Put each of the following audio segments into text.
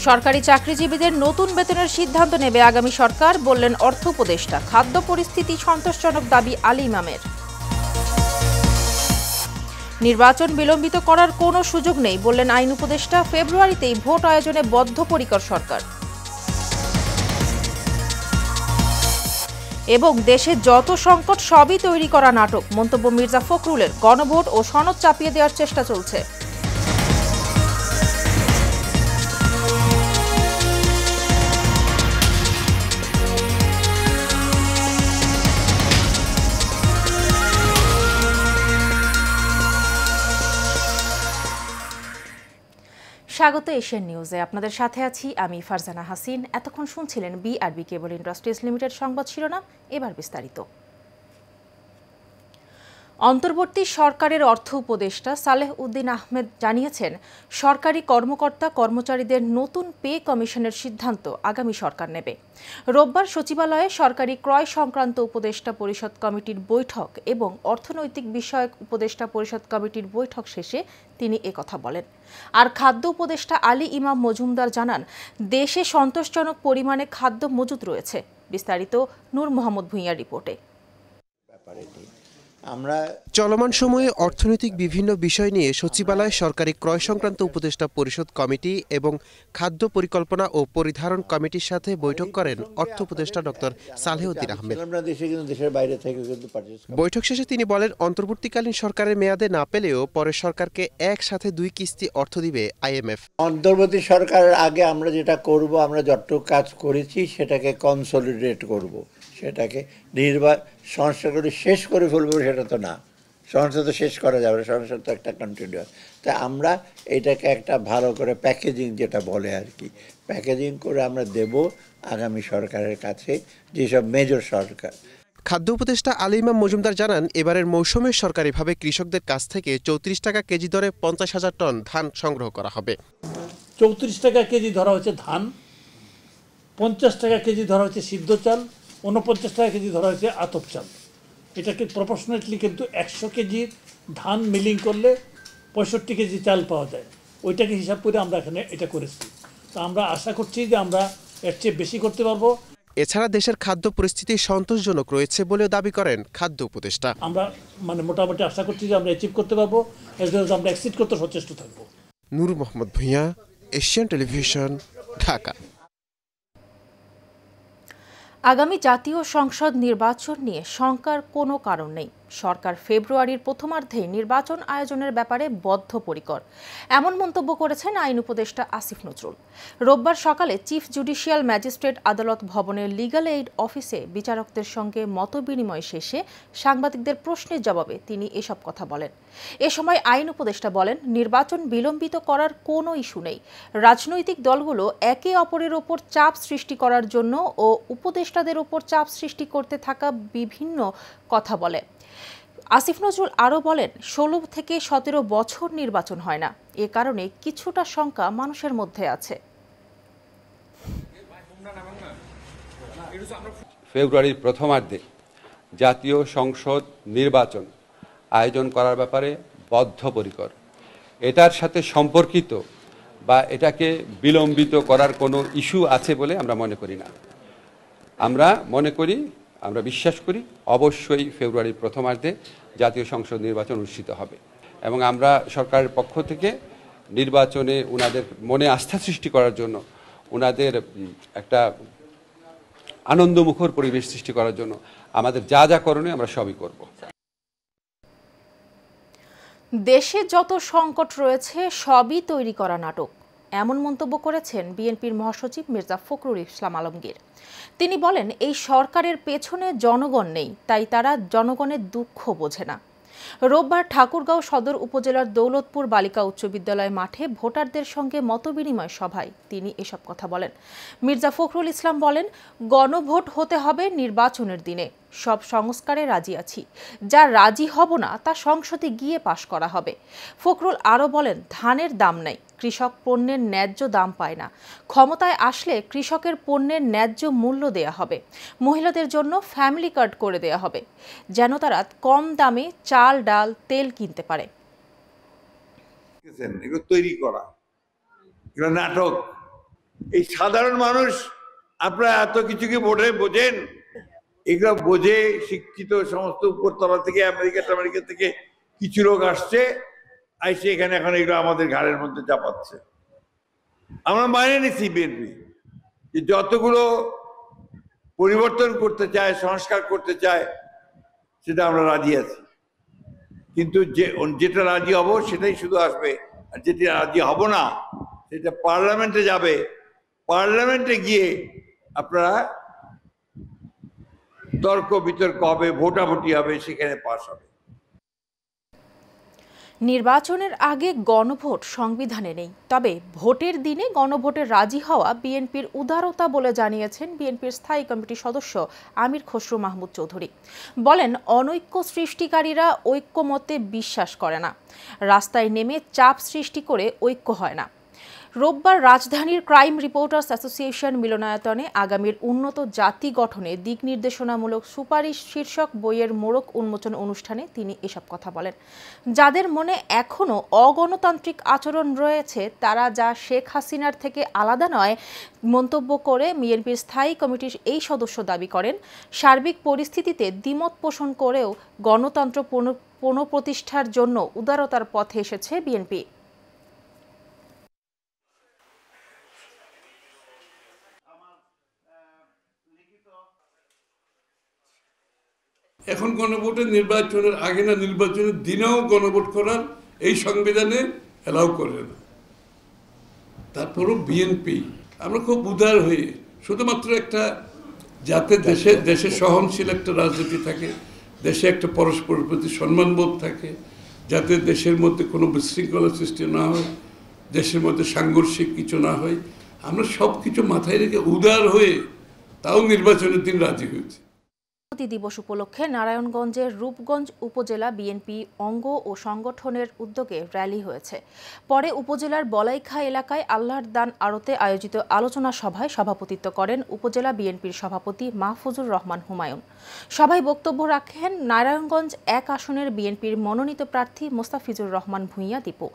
সরকারি চাকরিজীবীদের নতুন বেতনের সিদ্ধান্ত নেবে আগামী সরকার, বললেন অর্থ উপদেষ্টা। খাদ্য পরিস্থিতি সন্তোষজনক দাবি আলী ইমামের। নির্বাচন বিলম্বিত করার কোনো সুযোগ নেই, বললেন আইন উপদেষ্টা। ফেব্রুয়ারিতেই ভোট আয়োজনে বদ্ধপরিকর সরকার। এবং দেশে যত সংকট সবই তৈরি করা নাটক, মন্তব্য মির্জা ফখরুলের। গণভোট ও সনদ চাপিয়ে দেওয়ার চেষ্টা চলছে। স্বাগত এশিয়ান নিউজে, আপনাদের সাথে আছি আমি ফারজানা হাসিন। এতক্ষণ শুনছিলেন বিআরবি কেবল ইন্ডাস্ট্রিজ লিমিটেড সংবাদ শিরোনাম, এবার বিস্তারিত। অন্তর্বর্তী সরকারের অর্থ উপদেষ্টা সালেহ উদ্দিন আহমেদ জানিয়েছেন, সরকারি কর্মকর্তা কর্মচারীদের নতুন পে কমিশনের সিদ্ধান্ত আগামী সরকার নেবে। রোববার সচিবালয়ে সরকারি ক্রয় সংক্রান্ত উপদেষ্টা পরিষদ কমিটির বৈঠক এবং অর্থনৈতিক বিষয়ক উপদেষ্টা পরিষদ কমিটির বৈঠক শেষে তিনি একথা বলেন। আর খাদ্য উপদেষ্টা আলী ইমাম মজুমদার জানান, দেশে সন্তোষজনক পরিমাণে খাদ্য মজুত রয়েছে। বিস্তারিত নূর মোহাম্মদ ভূঁইয়ার রিপোর্টে। চলমান সময়ে অর্থনৈতিক বিভিন্ন বিষয় নিয়ে সচিবালয় সরকারি ক্রয় সংক্রান্ত উপদেষ্টা পরিষদ কমিটি এবং খাদ্য পরিকল্পনা ও পরিধারণ কমিটির সাথে বৈঠক করেন অর্থ উপদেষ্টা ডক্টর সালেহ উদ্দিন আহমেদ। বৈঠক শেষে তিনি বলেন, অন্তর্বর্তীকালীন সরকারের মেয়াদে না পেলেও পরের সরকারকে একসাথে 2 কিস্তি অর্থ দিবে IMF। অন্তর্বর্তী সরকারের আগে আমরা যেটা করব, আমরা যতটুকু কাজ করেছি সেটাকে কনসলিডেট করব, সেটাকে সংস্কার করে শেষ করে ফেলবো, সেটা তো না। সংস্কার তো শেষ করা যাবে, সংস্কার তো একটা কন্টিনিউয়াস। তাই আমরা এটাকে একটা ভালো করে প্যাকেজিং, যেটা বলে আর কি, প্যাকেজিং করে আমরা দেব আগামী সরকারের কাছে, যেসব মেজর সরকার। খাদ্য উপদেষ্টা আলী ইমাম মজুমদার জানান, এবারের মৌসুমে সরকারিভাবে কৃষকদের কাছ থেকে 34 টাকা কেজি দরে 50,000 টন ধান সংগ্রহ করা হবে। 34 টাকা কেজি ধরা হচ্ছে ধান, 50 টাকা কেজি ধরা হচ্ছে সিদ্ধ চাল, 49 টাকা কেজি ধরা হয়েছে আতপ চাল। এটাকে প্রপোর্শনেটলি কিন্তু 100 কেজি ধান মিলিং করলে 65 কেজি চাল পাওয়া যায়। ওইটাকে হিসাব করে আমরা এখানে এটা করেছি। তো আমরা আশা করছি যে আমরা এর চেয়ে বেশি করতে পারবো। এছাড়া দেশের খাদ্য পরিস্থিতি সন্তোষজনক রয়েছে বলেও দাবি করেন খাদ্য উপদেষ্টা। আমরা মোটামুটি আশা করছি যে আমরা অ্যাচিভ করতে পারবো, আমরা এক্সিড করতে সচেষ্ট থাকবো। নূর মোহাম্মদ ভূঁইয়া, এশিয়ান টেলিভিশন, ঢাকা। আগামী জাতীয় সংসদ নির্বাচন নিয়ে শঙ্কার কোনো কারণ নেই। সরকার ফেব্রুয়ারির প্রথমার্ধে নির্বাচন আয়োজনের ব্যাপারে বদ্ধপরিকর, এমন মন্তব্য করেছেন আইন উপদেষ্টা আসিফ নজরুল। রোববার সকালে চিফ জুডিশিয়াল ম্যাজিস্ট্রেট আদালত ভবনের লিগ্যাল এইড অফিসে বিচারকদের সঙ্গে মতবিনিময় শেষে সাংবাদিকদের প্রশ্নের জবাবে তিনি এসব কথা বলেন। এ সময় আইন উপদেষ্টা বলেন, নির্বাচন বিলম্বিত করার কোনো ইস্যু নেই। রাজনৈতিক দলগুলো একে অপরের ওপর চাপ সৃষ্টি করার জন্য ও উপদেষ্টাদের ওপর চাপ সৃষ্টি করতে থাকা বিভিন্ন কথা বলে। আসিফ নজরুল আরও বলেন, 16 থেকে 17 বছর নির্বাচন হয় না, এ কারণে কিছুটা শঙ্কা মানুষের মধ্যে আছে। ফেব্রুয়ারির প্রথমার্ধে জাতীয় সংসদ নির্বাচন আয়োজন করার ব্যাপারে বদ্ধপরিকর। এটার সাথে সম্পর্কিত বা এটাকে বিলম্বিত করার কোনো ইস্যু আছে বলে আমরা মনে করি না। আমরা বিশ্বাস করি অবশ্যই ফেব্রুয়ারির প্রথমার্ধে জাতীয় সংসদ নির্বাচন অনুষ্ঠিত হবে এবং আমরা সরকারের পক্ষ থেকে নির্বাচনে ওনাদের মনে আস্থা সৃষ্টি করার জন্য, ওনাদের একটা আনন্দমুখর পরিবেশ সৃষ্টি করার জন্য আমাদের যা যা করণীয় আমরা সবই করব। দেশে যত সংকট রয়েছে সবই তৈরি করা নাটক, এমন মন্তব্য করেছেন বিএনপির মহাসচিব মির্জা ফখরুল ইসলাম আলমগীর। তিনি বলেন, এই সরকারের পেছনে জনগণ নেই, তাই তারা জনগণের দুঃখ বোঝে না। রোববার ঠাকুরগাঁও সদর উপজেলার দৌলতপুর বালিকা উচ্চ বিদ্যালয় মাঠে ভোটারদের সঙ্গে মতবিনিময় সভায় তিনি এসব কথা বলেন। মির্জা ফখরুল ইসলাম বলেন, গণভোট হতে হবে নির্বাচনের দিনে। সব সংস্কারে রাজি আছি, যা রাজি হব না তা সংসদে গিয়ে পাশ করা হবে। ফখরুল আরও বলেন, ধানের দাম নেই, কৃষক পণ্যের ন্যায্য দাম পায় না। ক্ষমতায় আসলে কৃষকের পণ্যের ন্যায্য মূল্য দেয়া হবে। মহিলাদের জন্য ফ্যামিলি কার্ড করে দেয়া হবে, যেন তারা কম দামে চাল, ডাল, তেল কিনতে পারে। এগুলো তৈরি করা, এগুলো নাটক, এই সাধারণ মানুষ আপনারা এত কিছু কি বোঝেন? এগুলো বোঝে শিক্ষিত সমস্ত উপরতলা থেকে আমেরিকা থেকে কিছু লোক আসছে, আইসে এখানে এখন এগুলো আমাদের ঘাড়ের মধ্যে চাপাচ্ছে। আমরা মানে নিচ্ছি বিএনপি যে যতগুলো পরিবর্তন করতে চায়, সংস্কার করতে চায়, সেটা আমরা রাজি আছি, কিন্তু যেটা রাজি হব সেটাই শুধু আসবে, আর যেটা রাজি হব না সেটা পার্লামেন্টে যাবে। পার্লামেন্টে গিয়ে আপনারা তর্ক বিতর্ক হবে, ভোটাভুটি হবে, সেখানে পাস হবে। নির্বাচনের আগে গণভোট সংবিধানে নেই, তবে ভোটের দিনে গণভোটে রাজি হওয়া বিএনপির উদারতা বলে জানিয়েছেন বিএনপির স্থায়ী কমিটির সদস্য আমির খসরু মাহমুদ চৌধুরী। বলেন, অনৈক্য সৃষ্টিকারীরা ঐক্যমতে বিশ্বাস করে না, রাস্তায় নেমে চাপ সৃষ্টি করে ঐক্য হয় না। রোববার রাজধানীর ক্রাইম রিপোর্টার্স অ্যাসোসিয়েশন মিলনায়তনে আগামীর উন্নত জাতি গঠনে দিক নির্দেশনামূলক সুপারিশ শীর্ষক বইয়ের মোড়ক উন্মোচন অনুষ্ঠানে তিনি এসব কথা বলেন। যাদের মনে এখনও অগণতান্ত্রিক আচরণ রয়েছে তারা যা শেখ হাসিনার থেকে আলাদা নয় মন্তব্য করে বিএনপির স্থায়ী কমিটির এই সদস্য দাবি করেন, সার্বিক পরিস্থিতিতে দ্বিমত পোষণ করেও গণতন্ত্র পুনঃপ্রতিষ্ঠার জন্য উদারতার পথে এসেছে বিএনপি। এখন গণভোটের নির্বাচনের আগে না নির্বাচনের দিনেও গণভোট করার এই সংবিধানে অ্যালাউ করে না। তারপরও বিএনপি আমরা খুব উদার হয়ে শুধুমাত্র একটা যাতে দেশে সহনশীল একটা রাজনীতি থাকে, দেশে একটা পরস্পরের প্রতি সম্মানবোধ থাকে, যাতে দেশের মধ্যে কোনো বিশৃঙ্খলা সৃষ্টি না হয়, দেশের মধ্যে সাংঘর্ষিক কিছু না হয়, আমরা সব কিছু মাথায় রেখে উদার হয়ে তাও নির্বাচনের দিন রাজি হয়েছি। দিবস উপলক্ষে নারায়ণগঞ্জের রূপগঞ্জ উপজেলা বিএনপি অঙ্গ ও সংগঠনের উদ্যোগে র্যালি হয়েছে। পরে উপজেলার বলাইখা এলাকায় আল্লাহর দান আড়তে আয়োজিত আলোচনা সভায় সভাপতিত্ব করেন উপজেলা বিএনপির সভাপতি মাহফুজুর রহমান হুমায়ুন। সভায় বক্তব্য রাখেন নারায়ণগঞ্জ ১ আসনের বিএনপির মনোনীত প্রার্থী মোস্তাফিজুর রহমান ভূঁইয়া দীপু,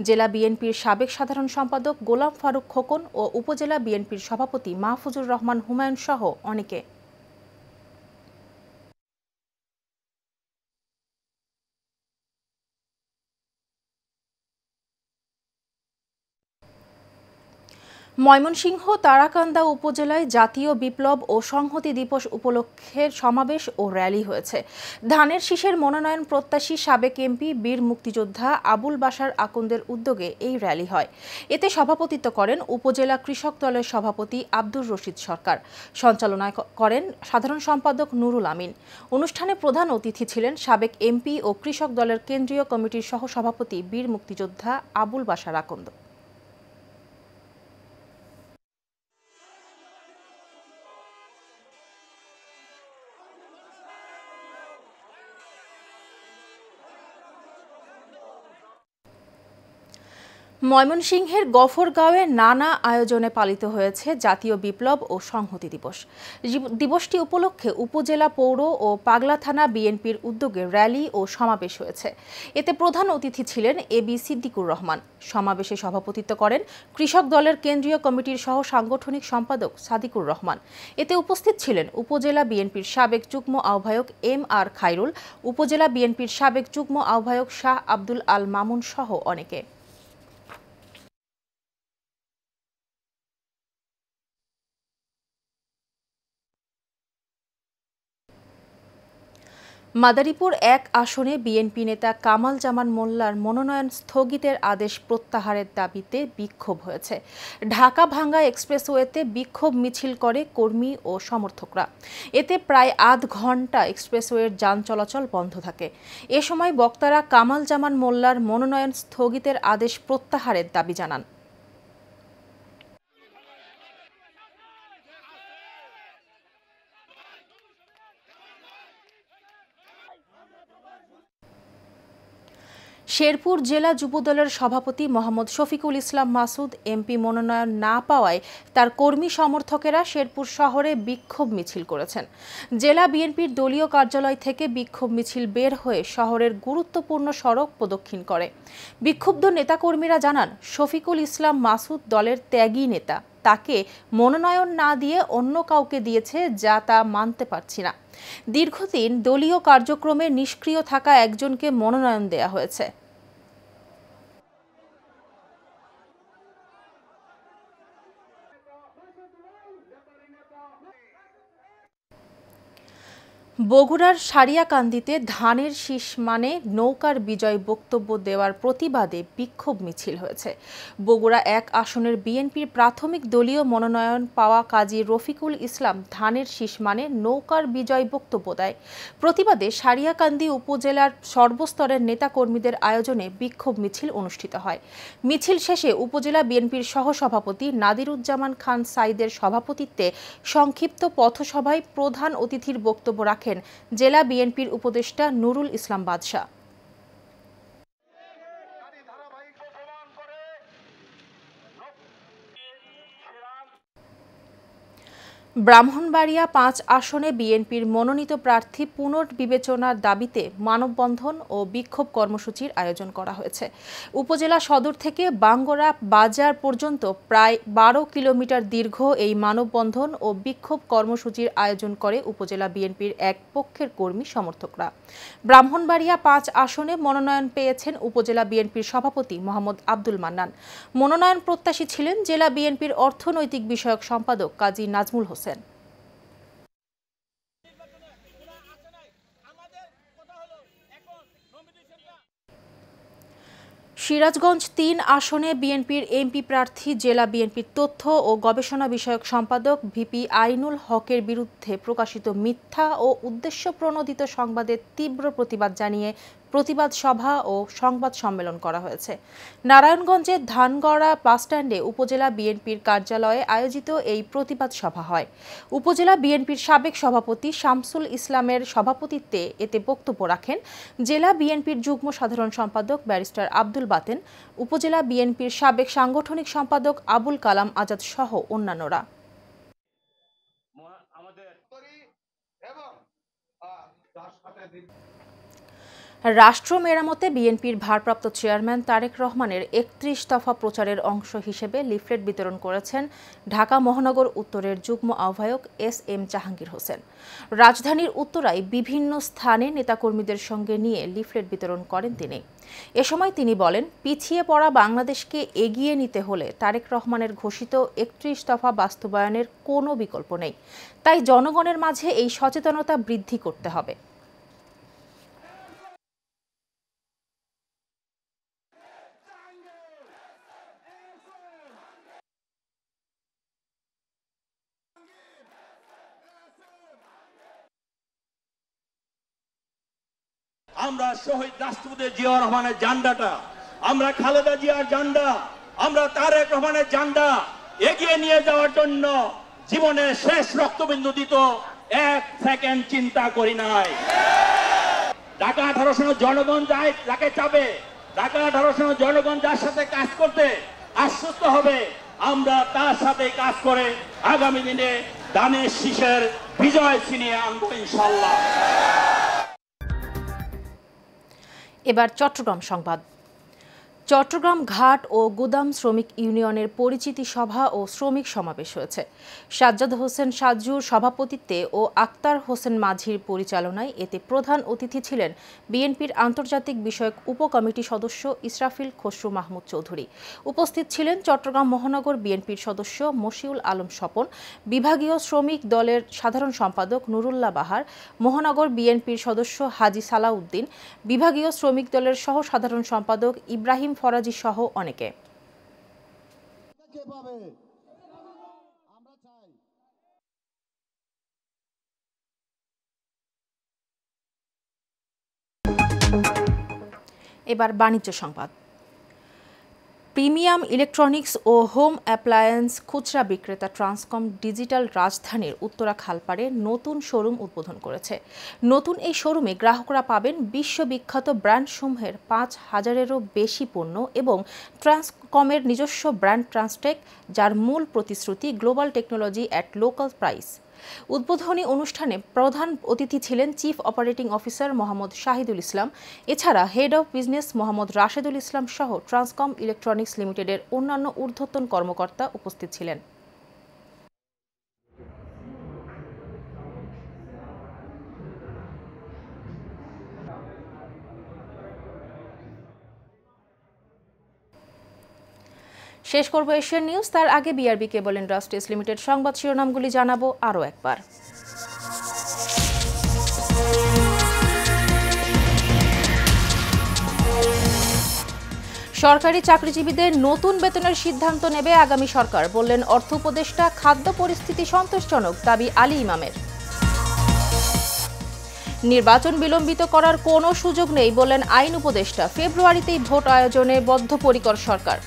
জেলা বিএনপির সাবেক সাধারণ সম্পাদক গোলাম ফারুক খোকন ও উপজেলা বিএনপির সভাপতি মাহফুজুর রহমান হুমায়ুন সহ অনেকে। ময়মনসিংহ তারাকান্দা উপজেলায় জাতীয় বিপ্লব ও সংহতি দিবস উপলক্ষে সমাবেশ ও র্যালি হয়েছে। ধানের শীষের মনোনয়ন প্রত্যাশী সাবেক এমপি বীর মুক্তিযোদ্ধা আবুল বাশার আকন্দের উদ্যোগে এই র্যালি হয়। এতে সভাপতিত্ব করেন উপজেলা কৃষক দলের সভাপতি আব্দুর রশিদ সরকার, সঞ্চালনা করেন সাধারণ সম্পাদক নুরুল আমিন। অনুষ্ঠানে প্রধান অতিথি ছিলেন সাবেক এমপি ও কৃষক দলের কেন্দ্রীয় কমিটির সহ সভাপতি বীর মুক্তিযোদ্ধা আবুল বাশার আকন্দ। ময়মনসিংহের গফরগাঁওয়ে নানা আয়োজনে পালিত হয়েছে জাতীয় বিপ্লব ও সংহতি দিবস। দিবসটি উপলক্ষে উপজেলা পৌর ও পাগলা থানা বিএনপির উদ্যোগে র্যালি ও সমাবেশ হয়েছে। এতে প্রধান অতিথি ছিলেন এবি সিদ্দিকুর রহমান। সমাবেশে সভাপতিত্ব করেন কৃষক দলের কেন্দ্রীয় কমিটির সহ সাংগঠনিক সম্পাদক সাদিকুর রহমান। এতে উপস্থিত ছিলেন উপজেলা বিএনপির সাবেক যুগ্ম আহ্বায়ক এম আর খায়রুল, উপজেলা বিএনপির সাবেক যুগ্ম আহ্বায়ক শাহ আব্দুল আল মামুন সহ অনেকে। মাদারীপুর ১ আসনে বিএনপি নেতা কামাল জামান মোল্লার মনোনয়ন স্থগিতের আদেশ প্রত্যাহারের দাবিতে বিক্ষোভ হয়েছে। ঢাকা ভাঙ্গা এক্সপ্রেসওয়েতে বিক্ষোভ মিছিল করে কর্মী ও সমর্থকরা। এতে প্রায় আধ ঘণ্টা এক্সপ্রেসওয়ের যান চলাচল বন্ধ থাকে। এ সময় বক্তারা কামাল জামান মোল্লার মনোনয়ন স্থগিতের আদেশ প্রত্যাহারের দাবি জানান। শেরপুর জেলা যুবদলের সভাপতি মোহাম্মদ শফিকুল ইসলাম মাসুদ এমপি মনোনয়ন না পাওয়ায় তার কর্মী সমর্থকেরা শেরপুর শহরে বিক্ষোভ মিছিল করেছেন। জেলা বিএনপির দলীয় কার্যালয় থেকে বিক্ষোভ মিছিল বের হয়ে শহরের গুরুত্বপূর্ণ সড়ক প্রদক্ষিণ করে। বিক্ষুব্ধ নেতাকর্মীরা জানান, শফিকুল ইসলাম মাসুদ দলের ত্যাগী নেতা, তাকে মনোনয়ন না দিয়ে অন্য কাউকে দিয়েছে, যা তা মানতে পারছি না। দীর্ঘদিন দলীয় কার্যক্রমে নিষ্ক্রিয় থাকা একজনকে মনোনয়ন দেয়া হয়েছে। বগুড়ার সারিয়াকান্দিতে ধানের শীষ মানে নৌকার বিজয় বক্তব্য দেওয়ার প্রতিবাদে বিক্ষোভ মিছিল হয়েছে। বগুড়া ১ আসনের বিএনপির প্রাথমিক দলীয় মনোনয়ন পাওয়া কাজী রফিকুল ইসলাম ধানের শীষ মানে নৌকার বিজয় বক্তব্য দেয়। প্রতিবাদে সারিয়াকান্দি উপজেলার সর্বস্তরের নেতাকর্মীদের আয়োজনে বিক্ষোভ মিছিল অনুষ্ঠিত হয়। মিছিল শেষে উপজেলা বিএনপির সহসভাপতি নাদিরুজ্জামান খান সাইদের সভাপতিত্বে সংক্ষিপ্ত পথসভায় প্রধান অতিথির বক্তব্য রাখেন জেলা বিএনপির উপদেষ্টা নুরুল ইসলাম বাদশা। ব্রাহ্মণবাড়িয়া ৫ আসনে বিএনপির মনোনীত প্রার্থী পুনর্বিবেচনার দাবিতে মানববন্ধন ও বিক্ষোভ কর্মসূচির আয়োজন করা হয়েছে। উপজেলা সদর থেকে বাঙ্গরা বাজার পর্যন্ত প্রায় ১২ কিলোমিটার দীর্ঘ এই মানববন্ধন ও বিক্ষোভ কর্মসূচির আয়োজন করে উপজেলা বিএনপির এক পক্ষের কর্মী সমর্থকরা। ব্রাহ্মণবাড়িয়া ৫ আসনে মনোনয়ন পেয়েছেন উপজেলা বিএনপির সভাপতি মোহাম্মদ আব্দুল মান্নান। মনোনয়ন প্রত্যাশী ছিলেন জেলা বিএনপির অর্থনৈতিক বিষয়ক সম্পাদক কাজী নাজমুল হোসেন। সিরাজগঞ্জ ৩ আসনে বিএনপির এমপি প্রার্থী জেলা বিএনপির তথ্য ও গবেষণা বিষয়ক সম্পাদক ভিপি আইনুল হকের বিরুদ্ধে প্রকাশিত মিথ্যা ও উদ্দেশ্যপ্রণোদিত সংবাদের তীব্র প্রতিবাদ জানিয়ে প্রতিবাদ সভা ও সংবাদ সম্মেলন করা হয়েছে। নারায়ণগঞ্জের ধানগড়া বাসস্ট্যান্ডে উপজেলা বিএনপির কার্যালয়ে আয়োজিত এই প্রতিবাদ সভা হয়। উপজেলা বিএনপির সাবেক সভাপতি শামসুল ইসলামের সভাপতিত্বে এতে বক্তব্য রাখেন জেলা বিএনপির যুগ্ম সাধারণ সম্পাদক ব্যারিস্টার আব্দুল বাতেন, উপজেলা বিএনপির সাবেক সাংগঠনিক সম্পাদক আবুল কালাম আজাদ সহ অন্যান্যরা। রাষ্ট্র মেরামতে বিএনপির ভারপ্রাপ্ত চেয়ারম্যান তারেক রহমানের ৩১ দফা প্রচারের অংশ হিসেবে লিফলেট বিতরণ করেছেন ঢাকা মহানগর উত্তরের যুগ্ম আহ্বায়ক এস.এম. জাহাঙ্গীর হোসেন। রাজধানীর উত্তরায় বিভিন্ন স্থানে নেতাকর্মীদের সঙ্গে নিয়ে লিফলেট বিতরণ করেন তিনি। এ সময় তিনি বলেন, পিছিয়ে পড়া বাংলাদেশকে এগিয়ে নিতে হলে তারেক রহমানের ঘোষিত ৩১ দফা বাস্তবায়নের কোনো বিকল্প নেই। তাই জনগণের মাঝে এই সচেতনতা বৃদ্ধি করতে হবে। আমরা শহীদ রাষ্ট্রপতি জিয়াউর রহমানের ঝান্ডাটা, আমরা খালেদা জিয়ার ঝান্ডা, আমরা তারেক রহমানের ঝান্ডা এগিয়ে নিয়ে যাওয়ার জন্য জীবনের শেষ রক্তবিন্দু দিত ১ সেকেন্ড চিন্তা করি নাই। ঢাকা ১৮ জনগণ যাকে চাবে, ঢাকা ১৮ জনগণ যার সাথে কাজ করতে আশ্বস্ত হবে, আমরা তার সাথে কাজ করে আগামী দিনে ধানের শীষের বিজয় ছিনিয়ে আনবো ইনশাআল্লাহ। এবার চট্টগ্রাম সংবাদ। চট্টগ্রাম ঘাট ও গুদাম শ্রমিক ইউনিয়নের পরিচিতি সভা ও শ্রমিক সমাবেশ হয়েছে। সাজ্জাদ হোসেন সাজ্জুর সভাপতিত্বে ও আক্তার হোসেন মাঝির পরিচালনায় এতে প্রধান অতিথি ছিলেন বিএনপির আন্তর্জাতিক বিষয়ক উপকমিটি সদস্য ইসরাফিল খসরু মাহমুদ চৌধুরী। উপস্থিত ছিলেন চট্টগ্রাম মহানগর বিএনপির সদস্য মশিউল আলম স্বপন, বিভাগীয় শ্রমিক দলের সাধারণ সম্পাদক নুরুল্লাহ বাহার, মহানগর বিএনপির সদস্য হাজি সালাউদ্দিন, বিভাগীয় শ্রমিক দলের সহ সাধারণ সম্পাদক ইব্রাহিম ফরাজি সহ অনেকে। এবার বাণিজ্য সংবাদ। প্রিমিয়াম ইলেকট্রনিক্স ও হোম অ্যাপ্লায়েন্স খুচরা বিক্রেতা ট্রান্সকম ডিজিটাল রাজধানীর উত্তরা খালপাড়ে নতুন শোরুম উদ্বোধন করেছে। নতুন এই শোরুমে গ্রাহকরা পাবেন বিশ্ববিখ্যাত ব্র্যান্ডসমূহের ৫,০০০-এরও বেশি পণ্য এবং ট্রান্সকমের নিজস্ব ব্র্যান্ড ট্রান্সটেক, যার মূল প্রতিশ্রুতি global technology at local price. উদ্বোধনী অনুষ্ঠানে প্রধান অতিথি ছিলেন chief operating officer Mohammad Shahidul Islam. এছাড়া head of business Mohammad Rashedul Islam সহ ট্রান্সকম ইলেকট্রনিক্স লিমিটেডের অন্যান্য ঊর্ধ্বতন কর্মকর্তা উপস্থিত ছিলেন। শেষ করব এশিয়ান নিউজ, তার আগে বিআরবি কেবল ইন্ডাস্ট্রিজ লিমিটেড সংবাদ শিরোনামগুলি জানাবো আরও একবার। সরকারি চাকরিজীবীদের নতুন বেতনের সিদ্ধান্ত নেবে আগামী সরকার, বললেন অর্থ উপদেষ্টা। খাদ্য পরিস্থিতি সন্তোষজনক, দাবি আলী ইমামের। নির্বাচন বিলম্বিত করার কোনো সুযোগ নেই, বললেন আইন উপদেষ্টা। ফেব্রুয়ারিতেই ভোট আয়োজনে বদ্ধপরিকর সরকার।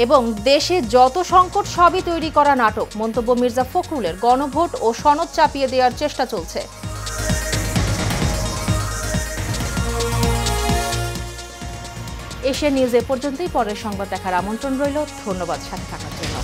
এবং দেশে যত সংকট সবই তৈরি করা নাটক, মন্তব্য মির্জা ফখরুলের। গণভোট ও সনদ চাপিয়ে দেওয়ার চেষ্টা চলছে। এশিয়া নিউজ এ পর্যন্তই। পরের সংবাদ দেখার আমন্ত্রণ রইল। ধন্যবাদ সাথে থাকার জন্য।